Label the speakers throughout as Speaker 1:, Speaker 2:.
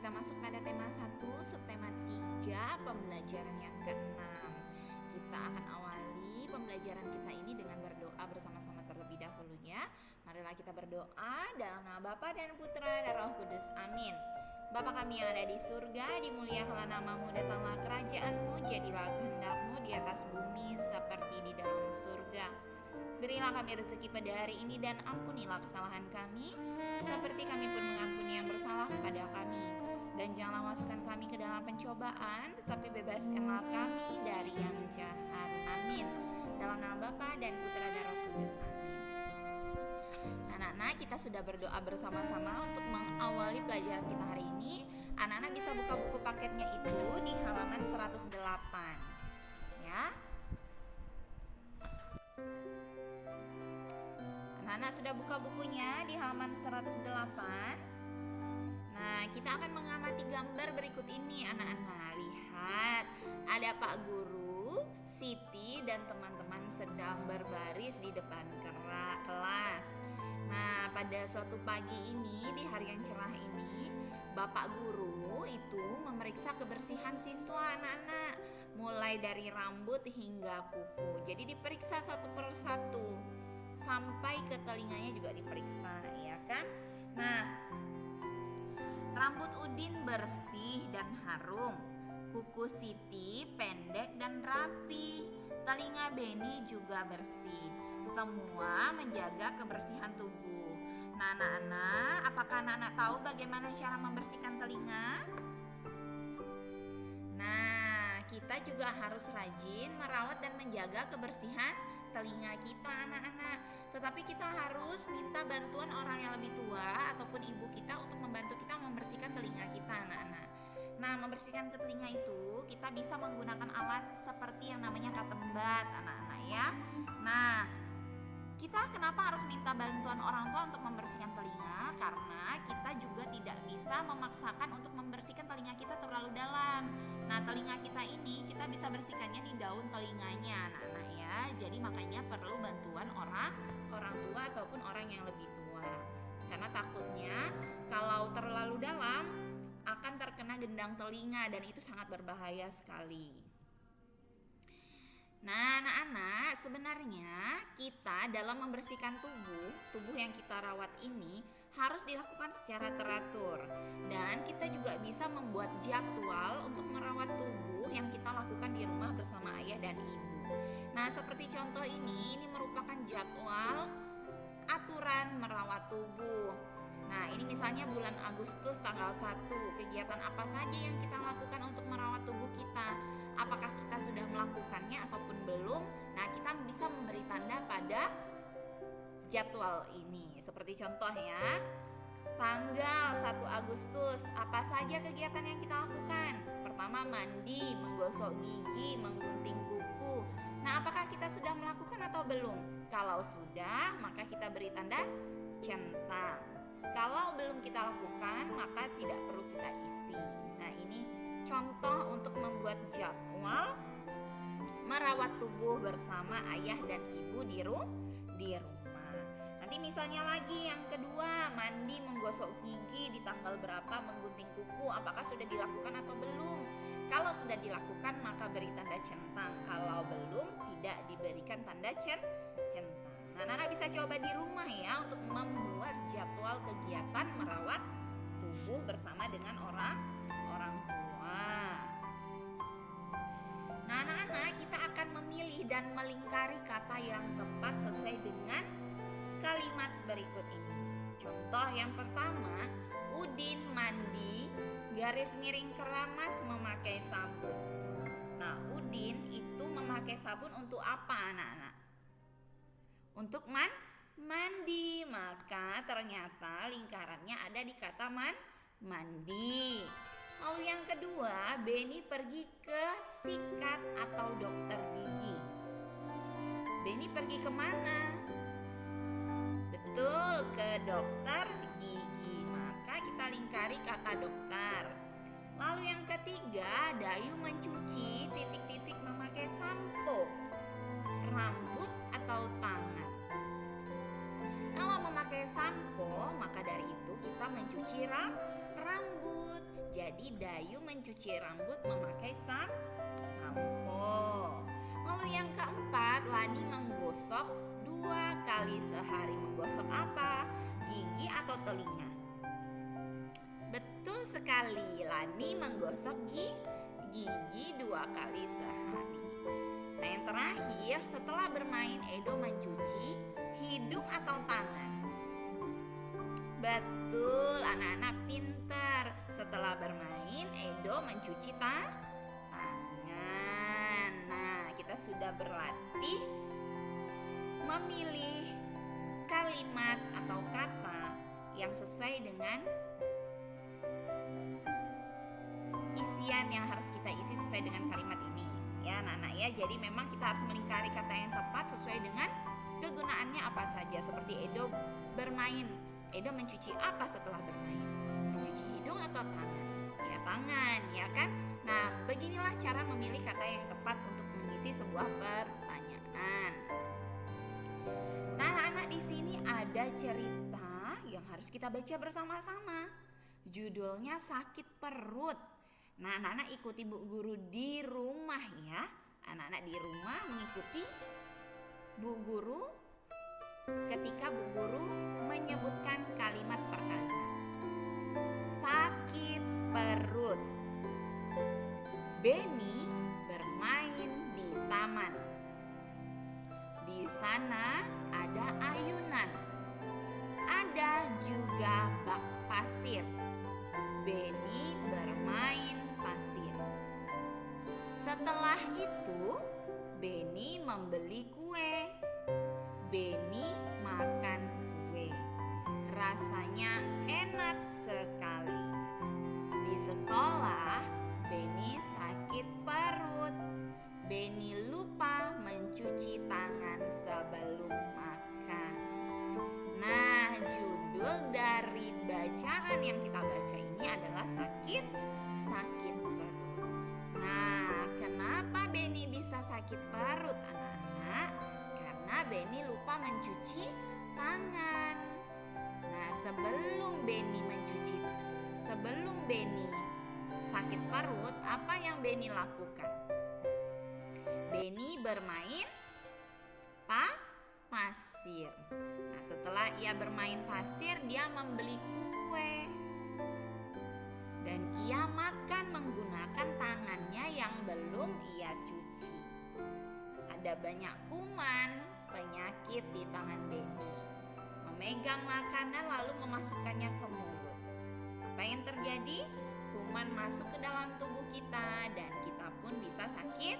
Speaker 1: kita masuk pada tema 1, subtema 3, pembelajaran yang ke-6. Kita akan awali pembelajaran kita ini dengan berdoa bersama-sama terlebih dahulu ya. Marilah kita berdoa dalam nama Bapa dan Putra dan Roh Kudus. Amin. Bapa kami yang ada di surga, dimuliakanlah namamu, datanglah kerajaanmu, jadilah kehendakmu di atas bumi seperti di dalam surga. Berilah kami rezeki pada hari ini dan ampunilah kesalahan kami seperti kami pun mengampuni yang bersalah kepada kami. Dan janganlah masukkan kami ke dalam pencobaan, tetapi bebaskanlah kami dari yang jahat. Amin. Dalam nama Bapa dan Putra dan Roh Kudus. Amin. Anak-anak, kita sudah berdoa bersama-sama untuk mengawali pelajaran kita hari ini. Anak-anak bisa buka buku paketnya itu di halaman 108. Ya. Anak-anak sudah buka bukunya di halaman 108. Nah, kita akan mengamati gambar berikut ini anak-anak. Lihat, ada Pak Guru, Siti, dan teman-teman sedang berbaris di depan kelas. Nah, pada suatu pagi ini, di hari yang cerah ini, Bapak Guru itu memeriksa kebersihan siswa anak-anak, mulai dari rambut hingga kuku. Jadi diperiksa satu persatu, sampai ke telinganya juga diperiksa, ya kan? Nah, rambut Udin bersih dan harum, kuku Siti pendek dan rapi, telinga Beni juga bersih. Semua menjaga kebersihan tubuh. Nah, anak-anak, apakah anak-anak tahu bagaimana cara membersihkan telinga? Nah, kita juga harus rajin merawat dan menjaga kebersihan telinga kita anak-anak. Tetapi kita harus minta bantuan orang yang lebih tua ataupun ibu kita untuk membantu kita membersihkan telinga kita anak-anak. Nah, membersihkan ke telinga itu kita bisa menggunakan alat seperti yang namanya katembat anak-anak ya. Nah, kita kenapa harus minta bantuan orang tua untuk membersihkan telinga? Karena kita juga tidak bisa memaksakan untuk membersihkan telinga kita terlalu dalam. Nah, telinga kita ini kita bisa bersihkannya di daun telinganya anak-anak ya. Jadi makanya perlu bantuan orang tua ataupun orang yang lebih tua. Karena takutnya kalau terlalu dalam akan terkena gendang telinga dan itu sangat berbahaya sekali. Nah, anak-anak, sebenarnya kita dalam membersihkan tubuh yang kita rawat ini harus dilakukan secara teratur. Dan kita juga bisa membuat jadwal untuk merawat tubuh yang kita lakukan di rumah bersama ayah dan ibu. Nah, seperti contoh ini merupakan jadwal aturan merawat tubuh. Nah, ini misalnya bulan Agustus tanggal 1, kegiatan apa saja yang kita lakukan untuk merawat tubuh kita. Apakah kita sudah melakukannya ataupun belum? Nah, kita bisa memberi tanda pada jadwal ini. Seperti contoh ya, tanggal 1 Agustus, apa saja kegiatan yang kita lakukan? Pertama, mandi, menggosok gigi, menggunting kuku. Nah, apakah kita sudah melakukan atau belum? Kalau sudah, maka kita beri tanda centang. Kalau belum kita lakukan, maka tidak perlu kita isi. Nah, ini contoh untuk membuat jadwal merawat tubuh bersama ayah dan ibu di rumah. Nanti misalnya lagi yang kedua, mandi, menggosok gigi di tanggal berapa, menggunting kuku, apakah sudah dilakukan atau belum? Kalau sudah dilakukan maka beri tanda centang. Kalau belum, tidak diberikan tanda centang. Nah, anak bisa coba di rumah ya untuk membuat jadwal kegiatan merawat tubuh bersama dengan orang tua. Nah, anak-anak, kita akan memilih dan melingkari kata yang tepat sesuai dengan kalimat berikut ini. Contoh yang pertama, Udin mandi, garis miring keramas memakai sabun. Nah, Udin itu memakai sabun untuk apa anak-anak? Untuk mandi, maka ternyata lingkarannya ada di kata mandi. Lalu yang kedua, Beni pergi ke sikat atau dokter gigi. Beni pergi kemana? Betul, ke dokter gigi. Maka kita lingkari kata dokter. Lalu yang ketiga, Dayu mencuci titik-titik memakai sampo. Rambut atau tangan? Kalau memakai sampo, maka dari itu kita mencuci rambut. Jadi Dayu mencuci rambut memakai sampo. Lalu yang keempat, Lani menggosok 2 kali sehari. Menggosok apa? Gigi atau telinga? Betul sekali, Lani menggosok gigi 2 kali sehari. Nah, yang terakhir, setelah bermain Edo mencuci hidung atau tangan. Betul, anak-anak pintar. Setelah bermain Edo mencuci tangan. Nah, kita sudah berlatih memilih kalimat atau kata yang sesuai dengan isian yang harus kita isi sesuai dengan kalimat ini. Ya anak-anak ya, jadi memang kita harus melingkari kata yang tepat sesuai dengan kegunaannya apa saja. Seperti Edo bermain, Edo mencuci apa setelah bermain? Mencuci hidung atau tangan? Ya tangan, ya kan? Nah, beginilah cara memilih kata yang tepat untuk mengisi sebuah pertanyaan. Nah, anak-anak, di sini ada cerita yang harus kita baca bersama-sama. Judulnya Sakit Perut. Nah, anak-anak ikuti Bu Guru di rumah ya. Anak-anak di rumah mengikuti Bu Guru ketika Bu Guru menyebutkan kalimat per kalimat. Sakit perut. Beni bermain di taman. Di sana ada ayunan. Ada juga bak pasir. Beni bermain pasir. Setelah itu, Beni membeli kue. Beni makan kue. Rasanya enak sekali. Di sekolah, Beni sakit perut. Beni lupa mencuci tangan sebelum makan. Nah, judul dari bacaan yang kita baca ini adalah sakit perut. Nah, kenapa Beni bisa sakit perut, anak-anak? Karena Beni lupa mencuci tangan. Nah, sebelum Beni sakit perut, apa yang Beni lakukan? Beni bermain pasir. Nah, setelah ia bermain pasir, dia membeli kue. Dan ia makan menggunakan tangannya yang belum ia cuci. Ada banyak kuman, penyakit di tangan Beni. Memegang makanan lalu memasukkannya ke mulut. Apa yang terjadi? Kuman masuk ke dalam tubuh kita dan kita pun bisa sakit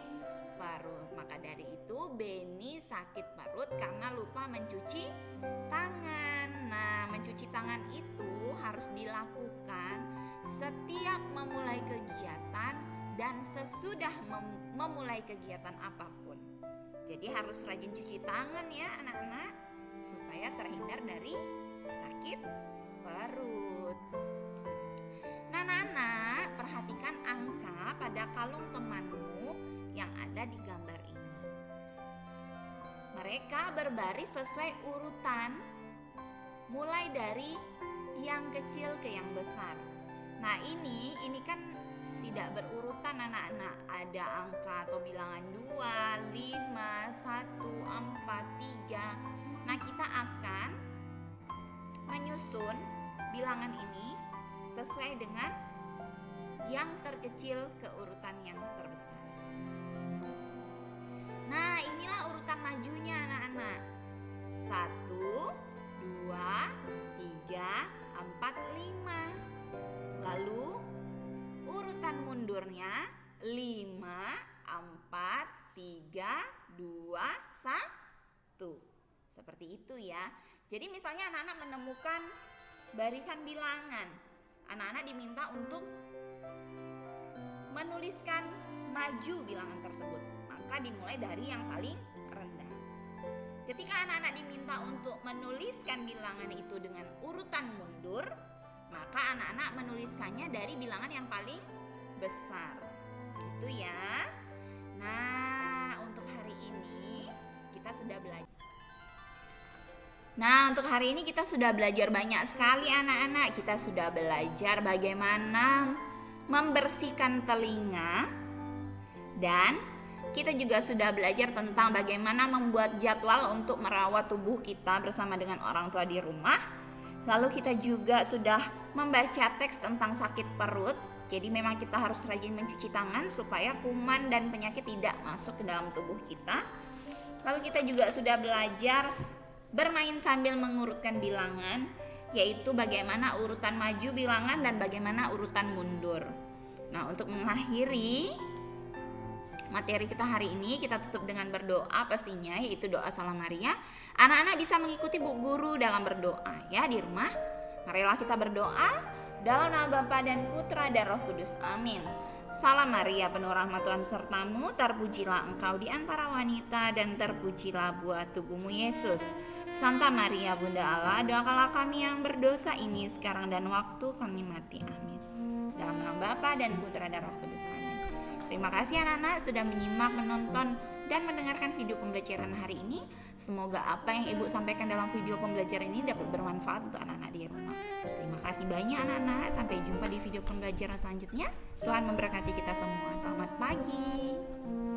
Speaker 1: perut. Maka dari itu Beni sakit perut karena lupa mencuci tangan. Nah, mencuci tangan itu harus dilakukan setiap memulai kegiatan dan sesudah memulai kegiatan apapun. Jadi harus rajin cuci tangan ya anak-anak, supaya terhindar dari sakit perut. Nah, anak-anak, perhatikan angka pada kalung temanmu yang ada di gambar ini. Mereka berbaris sesuai urutan, mulai dari yang kecil ke yang besar. Nah, ini kan tidak berurutan anak-anak. Ada angka atau bilangan 2, 5, 1, 4, 3. Nah, kita akan menyusun bilangan ini sesuai dengan yang terkecil ke urutan yang terbesar. Nah, inilah urutan majunya anak-anak. 1, 2, 3, 4, 5. Lalu urutan mundurnya 5, 4, 3, 2, 1. Seperti itu ya. Jadi misalnya anak-anak menemukan barisan bilangan. Anak-anak diminta untuk menuliskan maju bilangan tersebut. Maka dimulai dari yang paling rendah. Ketika anak-anak diminta untuk menuliskan bilangan itu dengan urutan mundur, maka anak-anak menuliskannya dari bilangan yang paling besar. Itu ya. Nah, untuk hari ini kita sudah belajar. Nah, untuk hari ini kita sudah belajar banyak sekali anak-anak. Kita sudah belajar bagaimana membersihkan telinga, dan kita juga sudah belajar tentang bagaimana membuat jadwal untuk merawat tubuh kita bersama dengan orang tua di rumah. Lalu kita juga sudah membaca teks tentang sakit perut. Jadi memang kita harus rajin mencuci tangan supaya kuman dan penyakit tidak masuk ke dalam tubuh kita. Lalu kita juga sudah belajar bermain sambil mengurutkan bilangan, yaitu bagaimana urutan maju bilangan dan bagaimana urutan mundur. Nah, untuk mengakhiri materi kita hari ini, kita tutup dengan berdoa pastinya, yaitu doa Salam Maria. Anak-anak bisa mengikuti Bu Guru dalam berdoa ya di rumah. Marilah kita berdoa dalam nama Bapa dan Putra dan Roh Kudus. Amin. Salam Maria, penuh rahmat Tuhan sertamu, terpujilah engkau di antara wanita dan terpujilah buah tubuhmu Yesus. Santa Maria Bunda Allah, doakanlah kami yang berdosa ini sekarang dan waktu kami mati. Amin. Dalam nama Bapa dan Putra dan Roh Kudus. Amin. Terima kasih anak-anak sudah menyimak, menonton, dan mendengarkan video pembelajaran hari ini. Semoga apa yang Ibu sampaikan dalam video pembelajaran ini dapat bermanfaat untuk anak-anak di rumah. Terima kasih banyak anak-anak. Sampai jumpa di video pembelajaran selanjutnya. Tuhan memberkati kita semua. Selamat pagi.